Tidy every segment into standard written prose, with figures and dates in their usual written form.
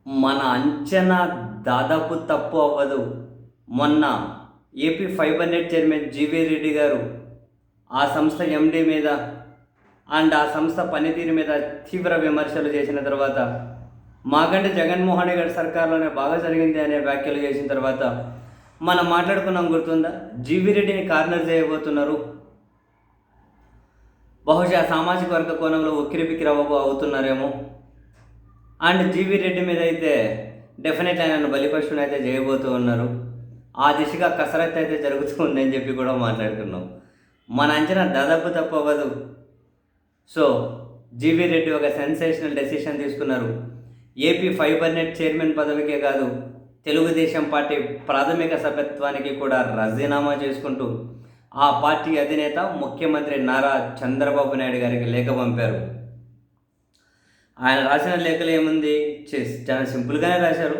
మన అంచనా దాదాపు తప్పు అవ్వదు. మొన్న AP fibre net chairman GV Reddy గారు ఆ సంస్థ ఎండీ మీద అండ్ ఆ సంస్థ పనితీరు మీద తీవ్ర విమర్శలు చేసిన తర్వాత, మాకంటే జగన్మోహన్ రెడ్డి గారి సర్కార్లోనే బాగా జరిగింది అనే వ్యాఖ్యలు చేసిన తర్వాత మనం మాట్లాడుకున్నాం, గుర్తుందా? జీవీ రెడ్డిని కార్నర్ చేయబోతున్నారు. బహుశా సామాజిక వర్గ కోణంలో ఉక్కిరిబిక్కిరి అవుతున్నారేమో. అండ్ జీవీ రెడ్డి మీద అయితే డెఫినెట్లీ ఆయనను బలిపశువుని అయితే చేయబోతూ ఉన్నారు. ఆ దిశగా కసరత్తు అయితే జరుగుతూ ఉందని చెప్పి కూడా మాట్లాడుకున్నాం. మన అంచనా దాదాపు తప్పు అవ్వదు. సో జీవీ రెడ్డి ఒక సెన్సేషనల్ డెసిషన్ తీసుకున్నారు. ఏపీ ఫైబర్ నెట్ చైర్మన్ పదవికే కాదు, తెలుగుదేశం పార్టీ ప్రాథమిక సభ్యత్వానికి కూడా రాజీనామా చేసుకుంటూ ఆ పార్టీ అధినేత ముఖ్యమంత్రి నారా చంద్రబాబు నాయుడు గారికి లేఖ పంపారు. ఆయన రాసిన లేఖలు ఏముంది, చాలా సింపుల్గానే రాశారు.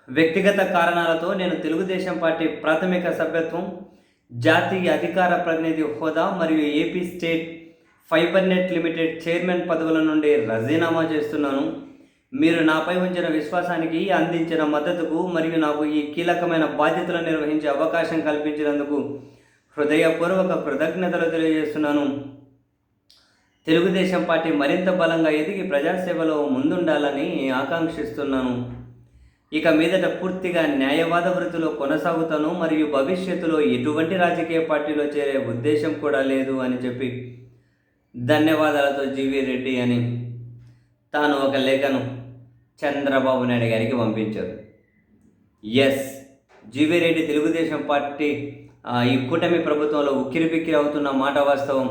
వ్యక్తిగత కారణాలతో నేను తెలుగుదేశం పార్టీ ప్రాథమిక సభ్యత్వం, జాతీయ అధికార ప్రతినిధి హోదా మరియు AP state fibre net limited chairman పదవుల నుండి రాజీనామా చేస్తున్నాను. మీరు నాపై ఉంచిన విశ్వాసానికి, అందించిన మద్దతుకు మరియు నాకు ఈ కీలకమైన బాధ్యతలు నిర్వహించే అవకాశం కల్పించినందుకు హృదయపూర్వక కృతజ్ఞతలు తెలియజేస్తున్నాను. తెలుగుదేశం పార్టీ మరింత బలంగా ఎదిగి ప్రజాసేవలో ముందుండాలని ఆకాంక్షిస్తున్నాను. ఇక మీదట పూర్తిగా న్యాయవాద వృత్తిలో కొనసాగుతాను మరియు భవిష్యత్తులో ఎటువంటి రాజకీయ పార్టీలో చేరే ఉద్దేశం కూడా లేదు అని చెప్పి ధన్యవాదాలతో జీవీ రెడ్డి అని తాను ఒక లేఖను చంద్రబాబు నాయుడు గారికి పంపించారు. Yes, GV Reddy Telugu Desam party ఈ కూటమి ప్రభుత్వంలో ఉక్కిరిబిక్కిరి అవుతున్న మాట వాస్తవం.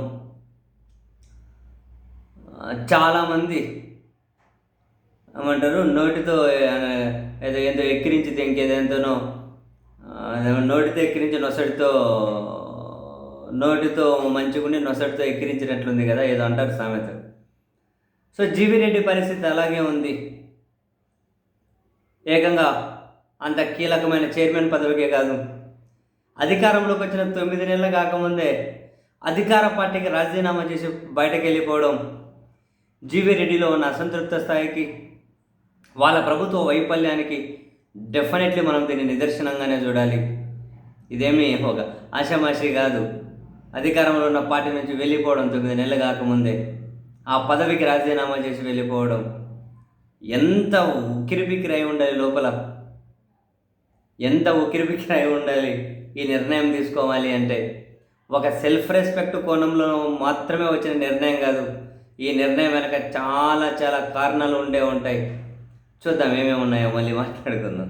చాలామంది ఏమంటారు, నోటితో ఏదో ఏదో ఎక్కిరించితే ఇంకేదేంతోనో, నోటితో ఎక్కిరించి నోటితో మంచిగుండి నొసటితో ఎక్కిరించినట్లుంది కదా, ఏదో అంటారు సామెత. సో జీవీ రెడ్డి పరిస్థితి అలాగే ఉంది. ఏకంగా అంత కీలకమైన చైర్మన్ పదవికే కాదు, అధికారంలోకి వచ్చిన 9 నెలలు కాకముందే అధికార పార్టీకి రాజీనామా చేసి బయటకు వెళ్ళిపోవడం జీవీ రెడ్డిలో ఉన్న అసంతృప్త స్థాయికి, వాళ్ళ ప్రభుత్వ వైఫల్యానికి డెఫినెట్లీ మనం దీన్ని నిదర్శనంగానే చూడాలి. ఇదేమీ ఒక ఆషామాషి కాదు. అధికారంలో ఉన్న పార్టీ నుంచి వెళ్ళిపోవడం 9 నెలలు కాకముందే, ఆ పదవికి రాజీనామా చేసి వెళ్ళిపోవడం ఎంత ఉక్కిరిబిక్కిరి అయి ఉండాలి లోపల, ఎంత ఉక్కిరిబిక్కిరి అయి ఉండాలి ఈ నిర్ణయం తీసుకోవాలి అంటే. ఒక సెల్ఫ్ రెస్పెక్ట్ కోణంలో మాత్రమే వచ్చిన నిర్ణయం కాదు. ఈ నిర్ణయం వెనక చాలా చాలా కారణాలు ఉండే ఉంటాయి. చూద్దాం ఏమేమి ఉన్నాయో, మళ్ళీ మాట్లాడుకుందాం.